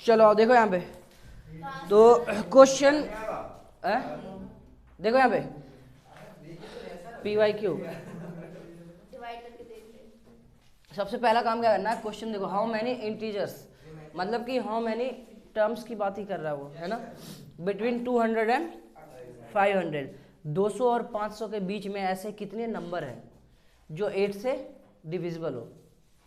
चलो आओ देखो यहाँ पे, तो क्वेश्चन देखो यहाँ पे PYQ। सबसे पहला काम क्या करना है, क्वेश्चन देखो हाउ मैनी इंटीजर्स, मतलब कि हाउ मैनी टर्म्स की बात ही कर रहा है वो, है ना, बिटवीन 200 एंड 500, 200 और 500 के बीच में ऐसे कितने नंबर हैं जो 8 से डिविजिबल हो,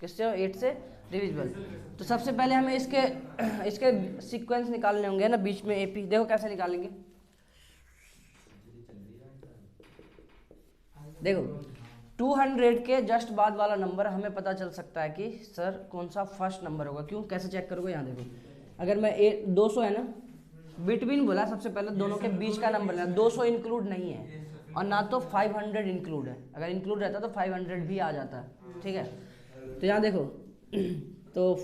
किससे हो, 8 से डिविजिबल। तो सबसे पहले हमें इसके सीक्वेंस निकालने होंगे ना, बीच में AP। देखो कैसे निकालेंगे, देखो 200 के जस्ट बाद वाला नंबर हमें पता चल सकता है कि सर कौन सा फर्स्ट नंबर होगा। क्यों, कैसे चेक करोगे, यहाँ देखो, अगर मैं 200 है ना, बिटवीन बोला, सबसे पहले दोनों के बीच का नंबर लेना, 200 इंक्लूड नहीं है और ना तो 500 इंक्लूड है, अगर इंक्लूड रहता तो 500 भी आ जाता है, ठीक है। तो यहाँ देखो तो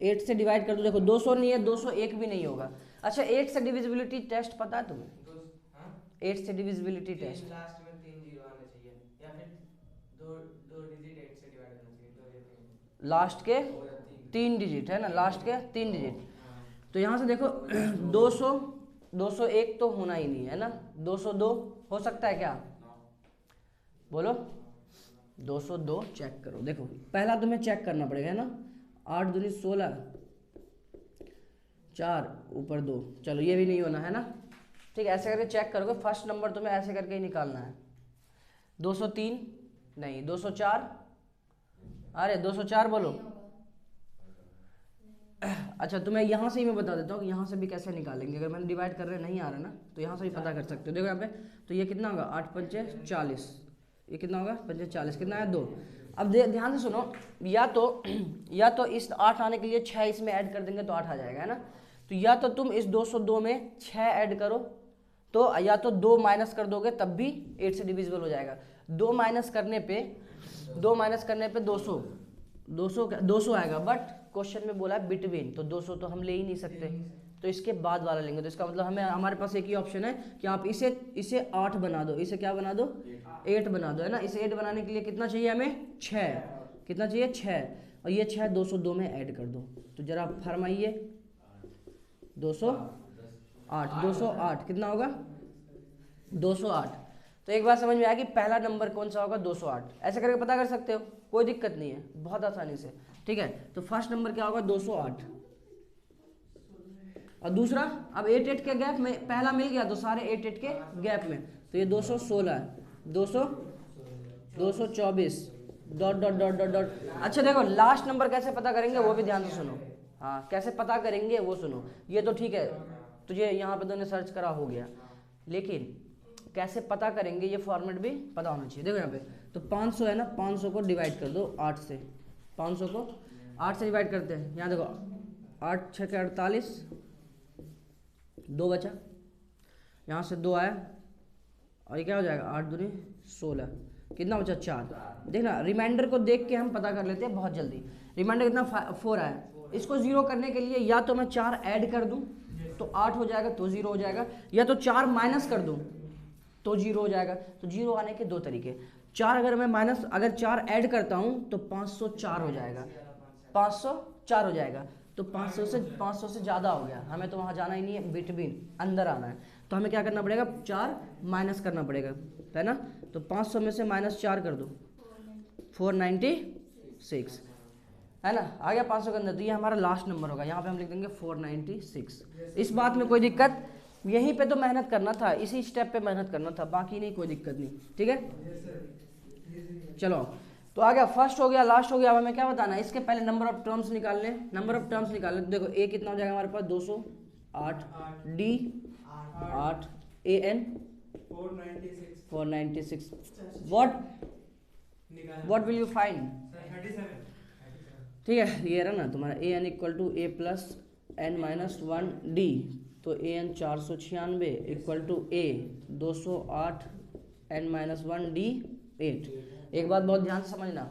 8 से डिवाइड कर दो, देखो 200 नहीं है, 201 भी नहीं होगा। अच्छा 8 से डिविजिबिलिटी टेस्ट पता है तुम्हें, 8 से डिविजिबिलिटी टेस्ट, लास्ट में 3 जीरो आने चाहिए या फिर दो डिजिट 8 से डिवाइड होना चाहिए, 2 या 3 लास्ट के 3 डिजिट है ना, लास्ट के 3 डिजिट। तो यहाँ से देखो 200 201 तो होना ही नहीं है ना, 202 हो सकता है क्या, बोलो 202 चेक करो। देखो पहला तुम्हें चेक करना पड़ेगा, है ना, 8 दूनी 16, 4 ऊपर 2, चलो ये भी नहीं होना है ना, ठीक है। ऐसे करके चेक करोगे, फर्स्ट नंबर तुम्हें ऐसे करके ही निकालना है। 203 नहीं, 204, अरे 204 बोलो। अच्छा तुम्हें यहाँ से ही मैं बता देता हूँ कि यहाँ से भी कैसे निकालेंगे, अगर मैंने डिवाइड कर रहे नहीं आ रहा ना, तो यहाँ से भी पता कर सकते हो। देखो यहाँ पे, तो ये कितना होगा, 8 पंचे 40, ये कितना होगा, 5 40, कितना है 2। अब ध्यान से सुनो, या तो इस 8 आने के लिए 6 इसमें ऐड कर देंगे तो 8 आ जाएगा, है ना। तो या तो तुम इस 202 में 6 ऐड करो, तो या तो 2 माइनस कर दोगे तब भी 8 से डिविजिबल हो जाएगा। 2 माइनस करने पे 200 आएगा, बट क्वेश्चन में बोला है बिटवीन, तो 200 तो हम ले ही नहीं सकते, तो इसके बाद वाला लेंगे। तो इसका मतलब हमारे पास एक ही ऑप्शन है कि आप इसे 8 बना दो, इसे क्या बना दो, 8 बना दो, है ना। इसे 8 बनाने के लिए कितना चाहिए हमें, 6, कितना चाहिए 6, और ये 6 202 में ऐड कर दो। तो जरा फरमाइए, 208 कितना होगा, 208। तो एक बात समझ में आया कि पहला नंबर कौन सा होगा, 208। ऐसे करके पता कर सकते हो, कोई दिक्कत नहीं है, बहुत आसानी से, ठीक है। तो फर्स्ट नंबर क्या होगा, 208। और दूसरा, अब 8 के गैप में पहला मिल गया, तो सारे 8 के गैप में, तो ये 216 है, 224 dot dot dot dot dot. अच्छा देखो लास्ट नंबर कैसे पता करेंगे वो भी ध्यान से सुनो, हाँ कैसे पता करेंगे वो सुनो। ये तो ठीक है, तुझे यहाँ पे तुमने सर्च करा हो गया, लेकिन कैसे पता करेंगे ये फॉर्मेट भी पता होना चाहिए। देखो यहाँ पे, तो 500 है ना, 500 को डिवाइड कर दो 8 से, 500 को 8 से डिवाइड करते हैं। यहाँ देखो 8 6 के 48, 2 बचा, यहाँ से 2 आया, और ये क्या हो जाएगा, 8 दूनी 16, कितना बचा 4। देखना रिमाइंडर को देख के हम पता कर लेते हैं बहुत जल्दी। रिमाइंडर कितना 4 आया, इसको 0 करने के लिए या तो मैं 4 ऐड कर दूँ तो 8 हो जाएगा, तो 0 हो जाएगा, या तो 4 माइनस कर दूँ तो 0 हो जाएगा। तो 0 आने के 2 तरीके, 4 अगर मैं अगर 4 ऐड करता हूँ तो 504 हो जाएगा, 504 हो जाएगा। तो 500 से ज़्यादा हो गया, हमें तो वहाँ जाना ही नहीं है, बिटवीन अंदर आना है। तो हमें क्या करना पड़ेगा, 4 माइनस करना पड़ेगा, है ना। तो 500 में से -4 कर दो, 496, है ना, आ गया 500 के अंदर। तो ये हमारा लास्ट नंबर होगा, यहाँ पे हम लिख देंगे 496। इस बात में कोई दिक्कत, यहीं पे तो मेहनत करना था, इसी स्टेप पे मेहनत करना था, बाकी नहीं, कोई दिक्कत नहीं, ठीक है। चलो तो आ गया, फर्स्ट हो गया, लास्ट हो गया। अब हमें क्या बताना है, इसके पहले नंबर ऑफ टर्म्स निकालने, नंबर ऑफ टर्म्स निकालने। तो देखो ए कितना हो जाएगा हमारे पास, 208, d 8, a n 496। What will you find, ठीक है, ये रहा ना तुम्हारा a n equal to a plus n minus 1 d. तो a n 496 equal to a 208 n minus 1 d 8। एक बात बहुत ध्यान से समझना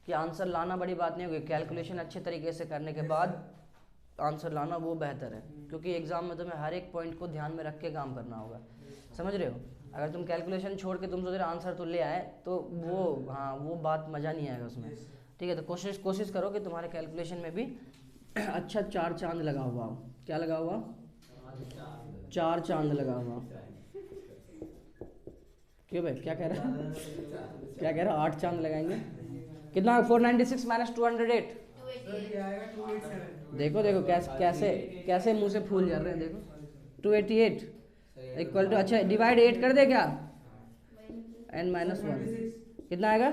कि आंसर लाना बड़ी बात नहीं होगी, कैलकुलेशन अच्छे तरीके से करने के बाद आंसर लाना वो बेहतर है, क्योंकि एग्जाम में तुम्हें हर एक पॉइंट को ध्यान में रख के काम करना होगा, समझ रहे हो। अगर तुम कैलकुलेशन छोड़ के तुम सोच रहे आंसर तो ले आए तो वो बात मज़ा नहीं आएगा उसमें, ठीक है। तो कोशिश करो कि तुम्हारे कैलकुलेशन में भी अच्छा 4 चांद लगा हुआ, क्या लगा हुआ? 4 चांद लगा हुआ। क्यों भाई क्या कह रहा है? क्या कह रहा है? 8 चांद लगाएंगे कितना? 496 माइनस 208। देखो देखो कैसे कैसे कैसे मुंह से फूल झड़ रहे हैं, देखो 288 इक्वल टू, अच्छा डिवाइड 8 कर दे क्या? n माइनस 1 कितना आएगा?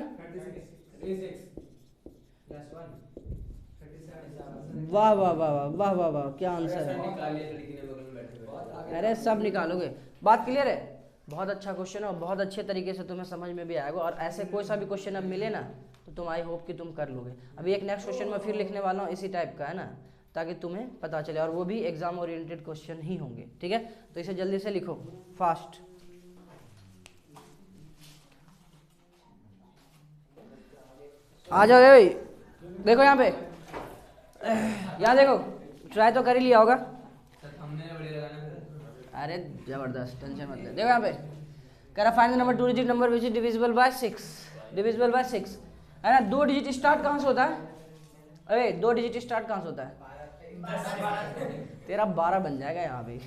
वाह वाह वाह वाह वाह वाह वाह, क्या आंसर है। अरे सब निकालोगे, बात क्लियर है। बहुत अच्छा क्वेश्चन है और बहुत अच्छे तरीके से तुम्हें समझ में भी आएगा। और ऐसे कोई सा भी क्वेश्चन अब मिले ना तो तुम आई होप कि तुम कर लोगे। अभी एक नेक्स्ट क्वेश्चन मैं फिर लिखने वाला हूँ इसी टाइप का, है ना, ताकि तुम्हें पता चले, और वो भी एग्जाम ओरिएंटेड क्वेश्चन ही होंगे, ठीक है। तो इसे जल्दी से लिखो फास्ट। आ जाओ भाई, देखो यहाँ पे, यहाँ देखो, ट्राई तो कर ही लिया होगा। अरे जबरदस्त, टेंशन मत ले। देखो यहाँ पे कह रहा find the number 2 digit number which is divisible by 6, divisible by 6, है ना। 2 डिजिट स्टार्ट कहाँ से होता है? अरे 2 डिजिट स्टार्ट कहाँ से होता है? तेरा 12 बन जाएगा यहाँ पे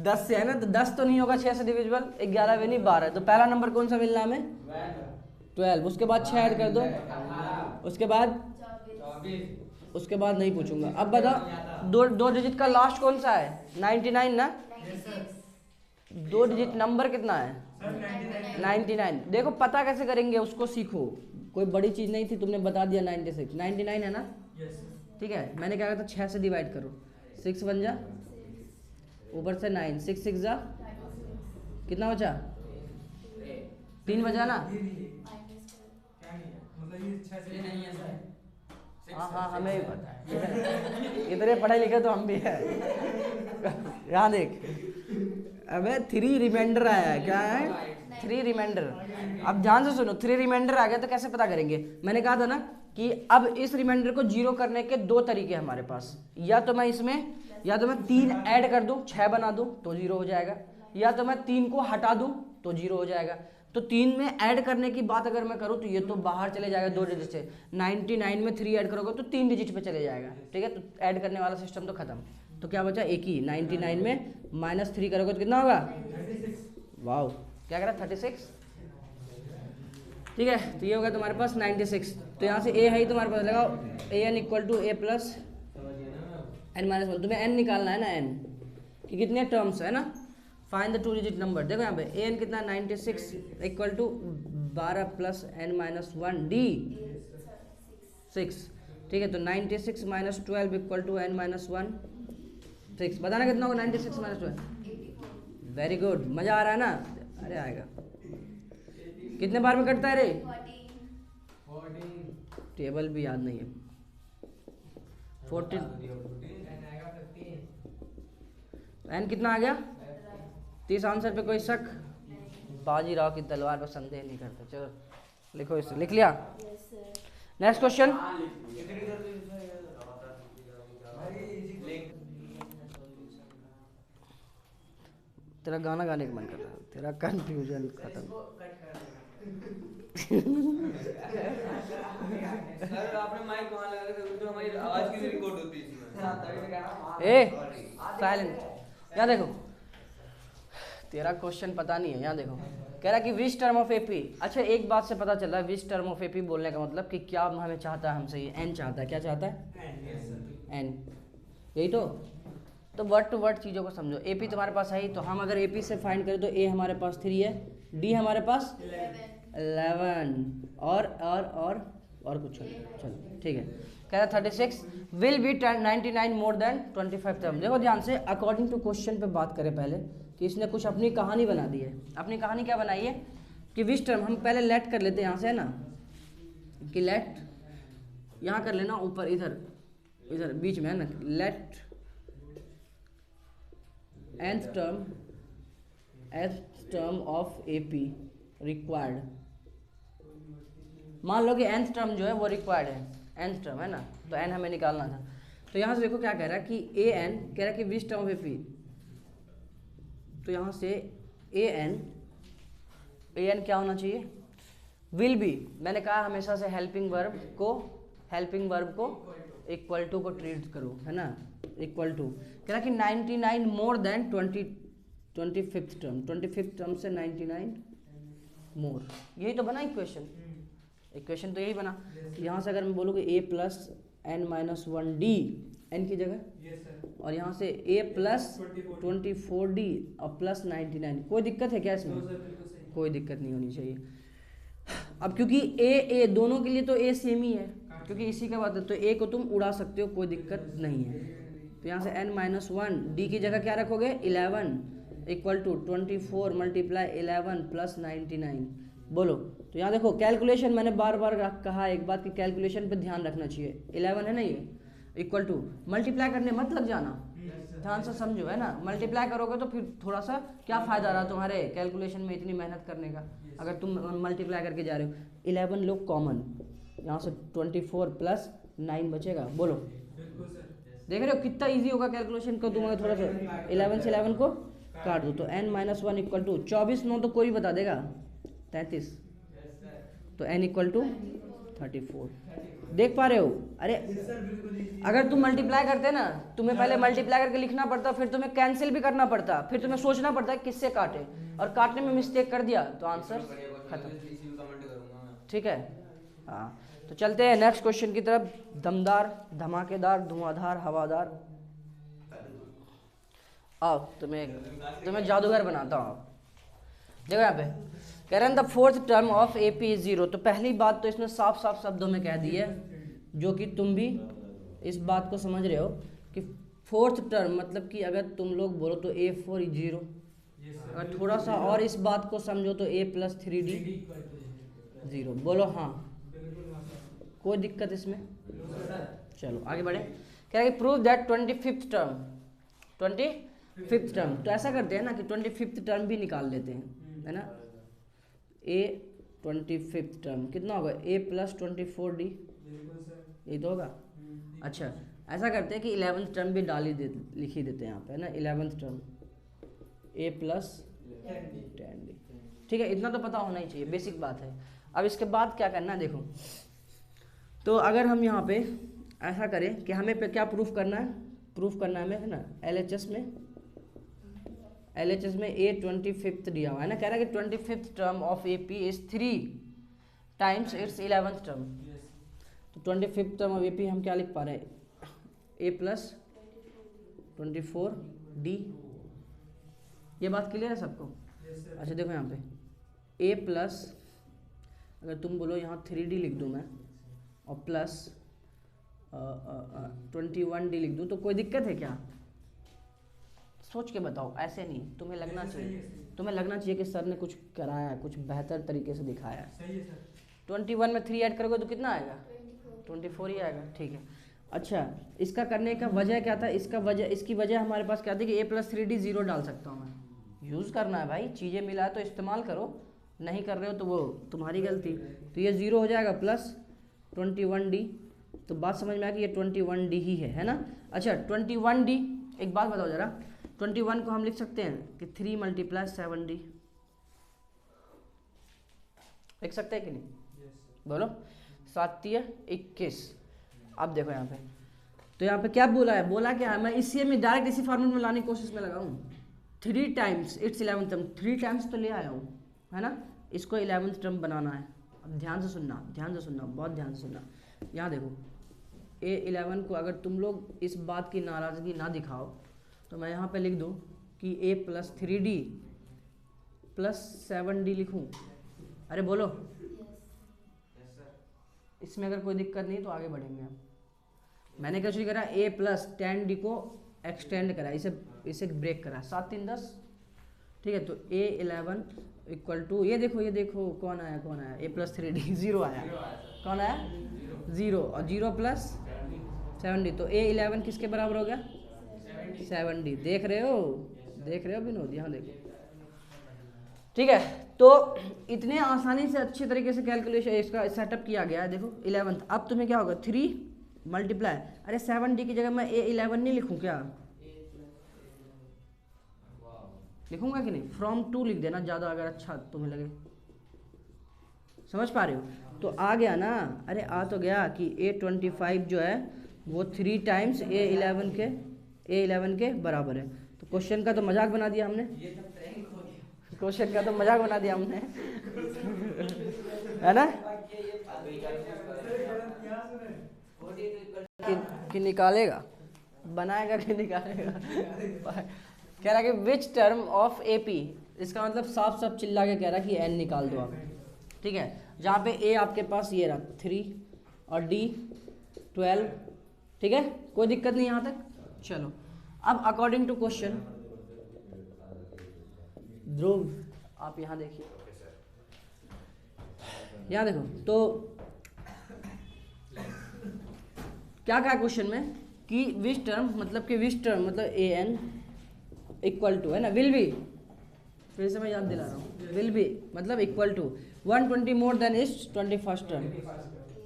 10 से, है ना, तो 10 तो नहीं होगा 6 से डिविजिबल, 11 भी नहीं 12, तो पहला नंबर कौन सा मिलना हमें? 12। उसके बाद 6 ऐड कर दो, उसके बाद नहीं पूछूंगा। अब बता, दो डिजिट का लास्ट कौन सा है? 99 ना। 2 डिजिट नंबर कितना है? 99। देखो पता कैसे करेंगे उसको सीखो, कोई बड़ी चीज नहीं थी, तुमने बता दिया 96, 99 है ना, ठीक है। मैंने क्या कहा था? 6 से डिवाइड करो, 6 बन जा, ऊपर से 9, 6 6 जा, कितना बचा? 3 बचा ना। हाँ हाँ हमें भी पता है, इतने पढ़े लिखे तो हम भी है। यहाँ देख, अबे 3 रिमाइंडर आया है, क्या है? 3 रिमाइंडर। अब ध्यान से सुनो, 3 रिमाइंडर आ गया तो कैसे पता करेंगे? मैंने कहा था ना कि अब इस रिमाइंडर को 0 करने के 2 तरीके हमारे पास, या तो मैं इसमें, या तो मैं 3 ऐड कर दूं, 6 बना दूं तो 0 हो जाएगा, या तो मैं 3 को हटा दूं तो 0 हो जाएगा। तो 3 में ऐड करने की बात अगर मैं करूं तो ये तो बाहर चले जाएगा 2 डिजिट से। 99 में 3 ऐड करोगे तो 3 डिजिट पे चले जाएगा, ठीक है। तो ऐड करने वाला सिस्टम तो खत्म, तो क्या बचा? एक ही। 99 में -3 करोगे तो कितना होगा? वाह, क्या करा? 36, ठीक है। तो ये होगा तुम्हारे पास 96। तो यहाँ से a है ही तुम्हारे पास, लगाओ an equal to a plus n minus 1। तुम्हें n निकालना है ना, n कि कितने टर्म्स है ना। Find the 2 digit number. देखो यहाँ पे an कितना? 96 equal to 12 plus n minus 1 d 6, ठीक है। तो 96 minus 12 equal to n minus 1 6। बताना कितना होगा? 96 माइनस 12। वेरी गुड, मजा आ रहा है ना? अरे आएगा। कितने बार में कटता है रे? 14। टेबल भी याद नहीं है। 14 n कितना आ गया? 30 आंसर पे कोई शक? बाजीराव की तलवार पर संदेह नहीं करते। चलो लिखो, इसे लिख लिया। Next question. तेरा गाना गाने का मन कर रहा है, तेरा कंफ्यूजन खत्म। आपने माइक वहां लगा के तो हमारी आवाज की रिकॉर्ड होती है इसमें। ए साइलेंट, यहाँ देखो, तेरा क्वेश्चन पता नहीं है। यहाँ देखो, कह रहा कि विच टर्म ऑफ एपी। अच्छा एक बात से पता चल रहा है विच टर्म ऑफ एपी बोलने का मतलब कि क्या हमें चाहता है हमसे, ये एन चाहता है। क्या चाहता है? एन, यही तो वर्ड टू वर्ड चीज़ों को समझो। एपी तुम्हारे पास है ही, तो हम अगर एपी से फाइंड करें तो ए हमारे पास 3 है, डी हमारे पास 11 और कुछ नहीं। चलो ठीक है। कह रहा 36 will be 99 more than 25 term. देखो ध्यान से, अकॉर्डिंग टू क्वेश्चन पे बात करें पहले, कि इसने कुछ अपनी कहानी बना दी है। अपनी कहानी क्या बनाई है कि विच टर्म, हम पहले लेट कर लेते हैं यहाँ से, है ना, कि लेट यहाँ कर लेना, ऊपर इधर बीच में है ना, let nth term of AP required. मान लो कि nth टर्म जो है वो रिक्वायर्ड है, nth टर्म है ना, तो n हमें निकालना था। तो यहाँ से देखो क्या कह रहा है कि an कह रहा है कि विच टर्म ऑफ एपी, तो यहाँ से an क्या होना चाहिए? Will be. मैंने कहा हमेशा से हेल्पिंग वर्ब को इक्वल टू को ट्रीट करो, है ना, इक्वल टू कह रहा कि 99 more than 25th term, 25th term से 99 मोर, यही तो बना इक्वेशन, इक्वेशन तो यही बना। यहाँ से अगर मैं बोलूँ कि a plus n minus 1d n की जगह, और यहाँ से a प्लस 24d और प्लस 99, कोई दिक्कत है क्या इसमें? कोई दिक्कत नहीं होनी चाहिए। अब क्योंकि a दोनों के लिए तो a सेम ही है, क्योंकि इसी का बात है, तो a को तुम उड़ा सकते हो, कोई दिक्कत नहीं है। तो यहाँ से n माइनस 1 d की जगह क्या रखोगे 11 इक्वल टू 24 मल्टीप्लाई 11 प्लस 99। बोलो, तो यहाँ देखो कैलकुलेशन, मैंने बार बार कहा एक बात कि कैलकुलेशन पे ध्यान रखना चाहिए। 11 है ना ये, इक्वल टू मल्टीप्लाई करने मत लग जाना, ध्यान से समझो, है ना। मल्टीप्लाई करोगे तो फिर थोड़ा सा क्या फ़ायदा रहा तुम्हारे कैलकुलेशन में इतनी मेहनत करने का, अगर तुम मल्टीप्लाई करके जा रहे हो। 11 लो कॉमन, यहाँ से 24 प्लस 9 बचेगा। बोलो, देख रहे हो कितना इजी होगा कैलकुलेशन को, तुम अगर थोड़ा सा 11 से 11 को काट दो तो n माइनस 1 इक्वल टू 24 9 तो कोई बता देगा 33, तो n इक्वल टू 34। देख पा रहे हो? अरे अगर तुम मल्टीप्लाई करते ना, तुम्हें पहले मल्टीप्लाई करके लिखना पड़ता, फिर तुम्हें कैंसिल भी करना पड़ता, फिर तुम्हें सोचना पड़ता है किससे काटे, और काटने में मिस्टेक कर दिया तो आंसर खत्म। ठीक है, हाँ, तो चलते हैं नेक्स्ट क्वेश्चन की तरफ। दमदार, धमाकेदार, धुआंधार, हवादार। आओ तुम्हें जादूगर बनाता हूँ। देखो यहाँ पे कह रहे हैं the fourth term of AP is 0। तो पहली बात तो इसने साफ साफ शब्दों में कह दी है, जो कि तुम भी इस बात को समझ रहे हो कि फोर्थ टर्म मतलब कि अगर तुम लोग बोलो तो A4 इज 0। अगर थोड़ा सा और इस बात को समझो तो A प्लस 3D 0। बोलो हाँ, कोई दिक्कत इसमें? चलो आगे बढ़े। कह रहा है कि prove that 25th term, 25th term, तो ऐसा करते हैं ना कि 25th टर्म भी निकाल लेते हैं, है ना। A 25th टर्म कितना होगा, A प्लस 24D, ये तो होगा। अच्छा, ऐसा करते हैं कि 11th टर्म भी लिख ही देते हैं यहाँ पे, है ना। 11th term A plus 10D, ठीक है, इतना तो पता होना ही चाहिए, बेसिक बात है। अब इसके बाद क्या करना है देखो, तो अगर हम यहाँ पे ऐसा करें कि हमें पे क्या प्रूफ करना है, प्रूफ करना है हमें, है ना, LHS में A 25th दिया हुआ है ना। कह रहा है कि 25th term of AP is 3 times it's 11th term. तो 25th टर्म ऑफ AP हम क्या लिख पा रहे हैं, A प्लस 24D। ये बात क्लियर है सबको? अच्छा देखो यहाँ पे A प्लस, अगर तुम बोलो यहाँ 3D लिख दूँ मैं, और प्लस 21D लिख दूँ, तो कोई दिक्कत है क्या? सोच के बताओ, ऐसे नहीं, तुम्हें लगना चाहिए कि सर ने कुछ कराया है, कुछ बेहतर तरीके से दिखाया है। सही है सर। 21 में 3 ऐड करोगे तो कितना आएगा? 24 ही आएगा, ठीक है। अच्छा, इसका करने का वजह क्या था? इसकी वजह हमारे पास क्या थी कि A प्लस 3D 0 डाल सकता हूँ मैं। यूज़ करना है भाई, चीज़ें मिला है तो इस्तेमाल करो, नहीं कर रहे हो तो वो तुम्हारी गलती। तो ये 0 हो जाएगा प्लस 21D, तो बात समझ में आया कि ये 21D ही है ना। अच्छा 21D, एक बात बताओ ज़रा, 21 को हम लिख सकते हैं कि 3 मल्टीप्लाई 7D, लिख सकते हैं कि नहीं? बोलो, 7 21। अब देखो यहाँ पे, तो यहाँ पे क्या बोला है, बोला क्या है, मैं इसी में डायरेक्ट इसी फॉर्मूले में लाने की कोशिश में लगा हूँ। 3 times it's 11th term, 3 times तो ले आया हूँ, है ना। इसको 11th टर्म बनाना है। अब ध्यान से सुनना, बहुत ध्यान से सुनना। यहाँ देखो A11 को अगर तुम लोग इस बात की नाराज़गी ना दिखाओ तो मैं यहाँ पे लिख दूँ कि A plus 3D plus 7D लिखूँ। अरे बोलो, इसमें अगर कोई दिक्कत नहीं तो आगे बढ़ेंगे हम। मैंने क्या चीज़ करा, A प्लस 10D को एक्सटेंड करा, इसे ब्रेक करा, 7 3 10, ठीक है। तो A11 इक्वल टू, ये देखो कौन आया, A प्लस 3D 0 आया, कौन आया 0, और 0 प्लस 7D, तो A11 किसके बराबर हो गया 7D। देख रहे हो विनोद, यहाँ देखो, ठीक है। तो इतने आसानी से अच्छे तरीके से कैलकुलेशन इसका सेटअप किया गया है। देखो 11th, अब तुम्हें क्या होगा 3 मल्टीप्लाई, अरे 7D की जगह मैं A11 नहीं लिखूँ क्या? लिखूंगा कि नहीं? फ्रॉम 2 लिख देना ज़्यादा, अगर अच्छा तुम्हें लगे। समझ पा रहे हो? तो आ गया ना, अरे आ तो गया कि A25 जो है वो 3 टाइम्स A11 के बराबर है। तो क्वेश्चन का तो मजाक बना दिया हमने, ये तो प्रैंक हो गया। क्वेश्चन का तो मजाक बना दिया हमने है ना कि निकालेगा, बनाएगा कि निकालेगा कह रहा कि विच टर्म ऑफ AP, इसका मतलब साफ साफ चिल्ला के कह रहा कि n निकाल दो आप, ठीक है। जहाँ पे A आपके पास ये रहा 3 और D 12, ठीक है, कोई दिक्कत नहीं यहाँ तक। चलो अब अकॉर्डिंग टू क्वेश्चन, ध्रुव आप यहाँ देखिए, यहाँ देखो तो क्या कहा क्वेश्चन में कि विच टर्म मतलब AN इक्वल टू, है ना, विल बी, फिर से मैं याद दिला रहा हूँ, विल बी मतलब equal to 120 more than is 21st term,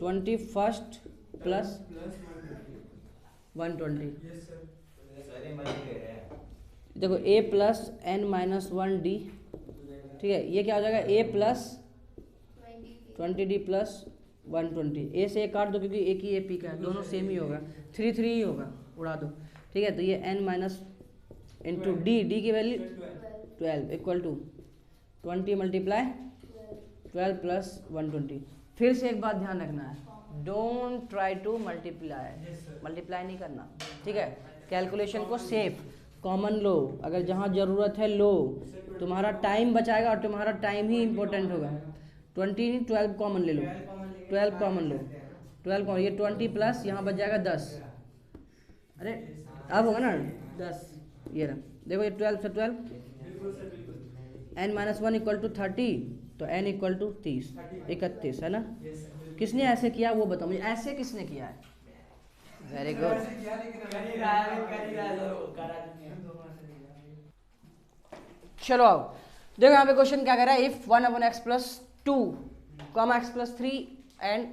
21st plus 120। देखो A प्लस n-1D, ठीक है, ये क्या हो जाएगा A plus 20D plus 120। A से एक काट दो क्योंकि एक ही AP का है, दोनों सेम ही होगा, 3 3 ही होगा, उड़ा दो, ठीक है। तो ये n माइनस इंटू D की value 12 equal to 20 multiply 12 plus 120। फिर से एक बात ध्यान रखना है, डोंट ट्राई टू मल्टीप्लाई नहीं करना, ठीक है। कैलकुलेशन को सेफ कॉमन लो, अगर जहाँ ज़रूरत है लो, तुम्हारा टाइम बचाएगा और तुम्हारा टाइम ही इम्पोर्टेंट होगा। 12 कॉमन ले लो, 12 कॉमन लो, 12 कॉमन, ये 20 प्लस यहाँ बच जाएगा 10, अरे अब होगा ना 10, ये रहा, देखो ये 12 से 12 n-1 इक्वल टू 30, तो n इक्वल टू 30 31, है ना। किसने ऐसे किया वो बताओ मुझे, ऐसे किसने किया है? Very good. चलो आओ देखो यहाँ पे क्वेश्चन क्या कह रहा है, if 1/x plus 2 comma x plus 3 and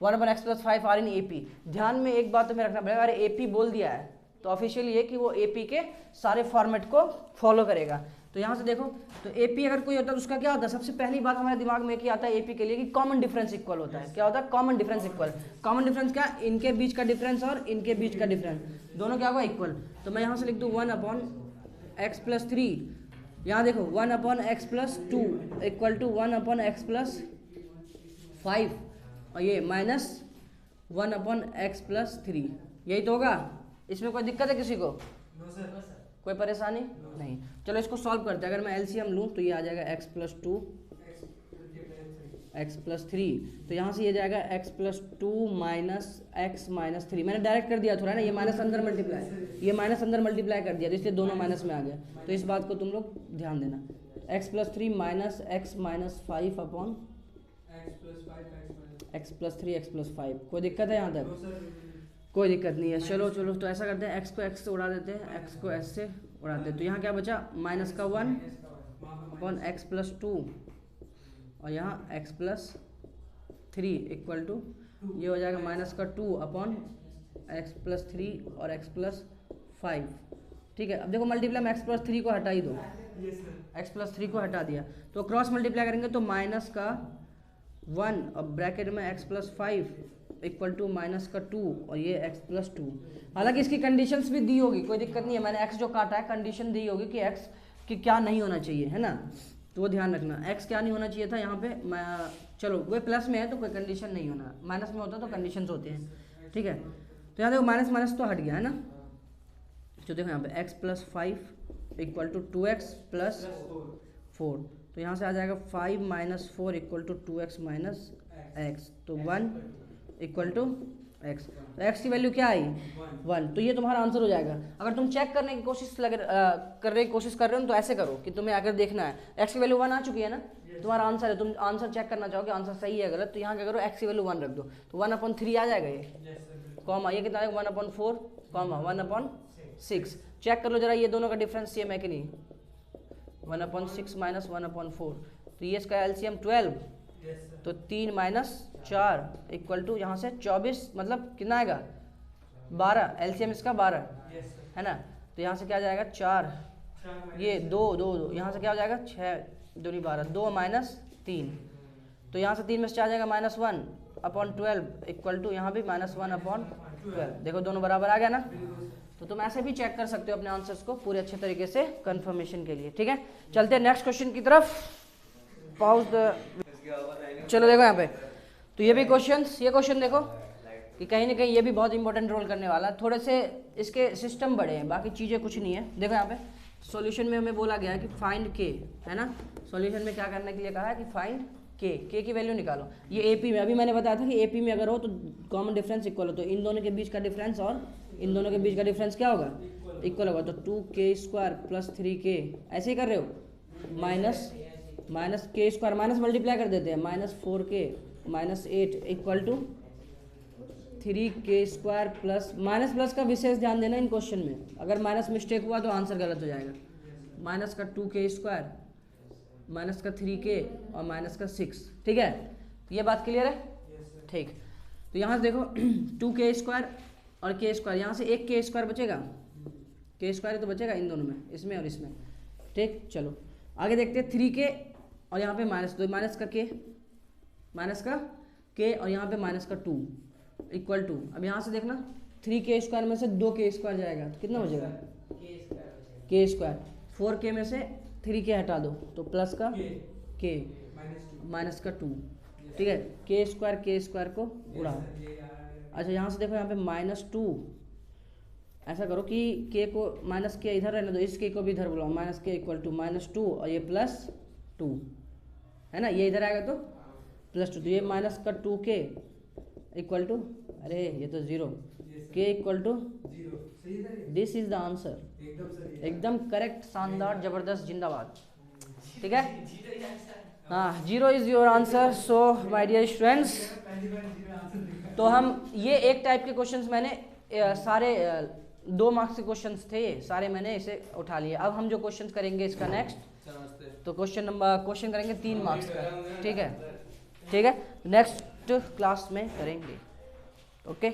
1/x plus 5 are in AP। ध्यान में एक बात तो मैं रखना पड़ेगा, अरे AP बोल दिया है तो ऑफिशियल ये कि वो AP के सारे फॉर्मेट को फॉलो करेगा। तो यहाँ से देखो, तो AP अगर कोई होता है तो उसका क्या होता है, सबसे पहली बात हमारे दिमाग में क्या आता है AP के लिए कि कॉमन डिफरेंस इक्वल होता है। क्या होता है? Common difference equal. Common difference क्या? इनके बीच का डिफरेंस और इनके बीच का डिफरेंस, दोनों क्या होगा? इक्वल। तो मैं यहाँ से लिख दूँ 1/x प्लस 3, यहाँ देखो 1/x plus 2 equal to 1/x plus 5, और ये माइनस 1/x प्लस 3, यही तो होगा। इसमें कोई दिक्कत है किसी को? कोई परेशानी नहीं। चलो इसको सॉल्व करते हैं। अगर मैं एलसीएम लूँ तो ये आ जाएगा x प्लस 2 x प्लस 3, तो यहाँ से ये जाएगा x plus 2 minus x minus 3। मैंने डायरेक्ट कर दिया थोड़ा ना, ये माइनस अंदर मल्टीप्लाई, ये माइनस अंदर मल्टीप्लाई कर दिया, तो इसलिए दोनों माइनस में आ गया। तो इस बात को तुम लोग ध्यान देना, x plus 3 minus x minus 5 upon x plus 3 x plus 5। कोई दिक्कत है यहाँ तक? कोई दिक्कत नहीं है। चलो चलो तो ऐसा करते हैं, x को x से उड़ा देते हैं, x को s से उड़ाते हैं। तो यहाँ क्या बचा? माइनस का 1 अपॉन x प्लस 2, और यहाँ x प्लस 3 इक्वल टू ये हो जाएगा माइनस का 2 अपॉन x प्लस 3 और x प्लस 5। ठीक है, अब देखो मल्टीप्लाई में x प्लस 3 को हटा ही दो, x प्लस 3 को हटा दिया तो क्रॉस मल्टीप्लाई करेंगे तो माइनस का 1 और ब्रैकेट में x plus 5 equal to minus का 2 और ये x प्लस 2। हालांकि इसकी कंडीशंस भी दी होगी, कोई दिक्कत नहीं है। मैंने x जो काटा है कंडीशन दी होगी कि x की क्या नहीं होना चाहिए, है ना, तो वो ध्यान रखना। x क्या नहीं होना चाहिए था यहाँ पे, चलो वो प्लस में है तो कोई कंडीशन नहीं होना, माइनस में होता तो कंडीशंस होते हैं। ठीक है, तो यहाँ देखो माइनस माइनस तो हट गया है ना। तो देखो यहाँ पे x plus 5 equal to 2x plus 4, तो यहाँ से आ जाएगा 5 minus 4 equal to 2x minus x, तो 1 इक्वल टू x। तो x की वैल्यू क्या आई? 1। तो ये तुम्हारा आंसर हो जाएगा। अगर तुम चेक करने की कोशिश कर रहे हो तो ऐसे करो कि तुम्हें अगर देखना है x की वैल्यू 1 आ चुकी है ना, तुम्हारा आंसर है, तुम आंसर चेक करना चाहोगे आंसर सही है गलत, तो यहाँ क्या करो x की वैल्यू 1 रख दो, तो 1/3 आ जाएगा ये, कॉमा ये कितना आएगा 1/4 कॉमा 1/6। चेक कर लो जरा ये दोनों का डिफरेंस सेम है कि नहीं, 1/6 माइनस 1/4, तो ये इसका एलसीएम 12, तो 3 माइनस 4 इक्वल टू यहाँ से 24, मतलब कितना आएगा 12, एलसीएम इसका 12 है ना। तो यहाँ से क्या जाएगा 4, ये 2 2 2, यहाँ से क्या हो जाएगा 6 2 12, 2 माइनस 3, तो यहाँ से 3 में से 4 जाएगा -1/12 इक्वल टू यहाँ भी -1/4 12। देखो दोनों बराबर आ गया ना। तो तुम ऐसे भी चेक कर सकते हो अपने आंसर्स को पूरे अच्छे तरीके से कंफर्मेशन के लिए। ठीक है, चलते हैं नेक्स्ट क्वेश्चन की तरफ। Pause the. चलो देखो यहाँ पे, तो ये भी क्वेश्चंस, ये क्वेश्चन देखो कि कहीं ना कहीं ये भी बहुत इंपॉर्टेंट रोल करने वाला है। थोड़े से इसके सिस्टम बड़े हैं, बाकी चीज़ें कुछ नहीं है। देखो यहाँ पे सॉल्यूशन में हमें बोला गया है कि फाइंड के, है ना। सॉल्यूशन में क्या करने के लिए कहा है कि फाइंड के की वैल्यू निकालो। ये एपी में, अभी मैंने बताया था कि एपी में अगर हो तो कॉमन डिफरेंस इक्वल हो, तो इन दोनों के बीच का डिफरेंस और इन दोनों के बीच का डिफरेंस क्या होगा, इक्वल होगा। तो 2k² + 3k, ऐसे ही कर रहे हो, माइनस के स्क्वायर, माइनस मल्टीप्लाई कर देते हैं, -4k - 8 = 3k² plus minus plus का विशेष ध्यान देना इन क्वेश्चन में। अगर माइनस मिस्टेक हुआ तो आंसर गलत हो जाएगा। माइनस का 2k², माइनस का 3k और माइनस का 6। ठीक है, तो ये बात क्लियर है। ठीक, तो यहाँ से देखो 2k² और k², यहाँ से एक k² बचेगा, k² तो बचेगा इन दोनों में, इसमें और इसमें। ठीक, चलो आगे देखते हैं। 3k और यहाँ पे माइनस, तो माइनस का k और यहाँ पे माइनस का 2 = 2। अब यहाँ से देखना 3k² में से 2k² जाएगा तो कितना बचेगा, k²। 4k में से 3k हटा दो तो प्लस का k माइनस का 2। ठीक है, k² को उड़ाओ। अच्छा यहाँ से देखो यहाँ पे -2, ऐसा करो कि k को माइनस के इधर रहने दो, इस k को भी इधर बुलाओ, -k = -2 और ये +2 है ना, ये इधर आएगा तो +2। तो ये माइनस का 2k = अरे ये तो 0, k = this is the answer. एकदम करेक्ट, शानदार, जबरदस्त, जिंदाबाद। ठीक है, हाँ, 0 is your answer. So my dear students, तो हम ये एक टाइप के क्वेश्चंस मैंने सारे 2 मार्क्स के क्वेश्चंस थे, सारे मैंने इसे उठा लिए। अब हम जो क्वेश्चंस करेंगे इसका नेक्स्ट, तो क्वेश्चन करेंगे 3 मार्क्स का। ठीक है, ठीक है, नेक्स्ट क्लास में करेंगे। ओके।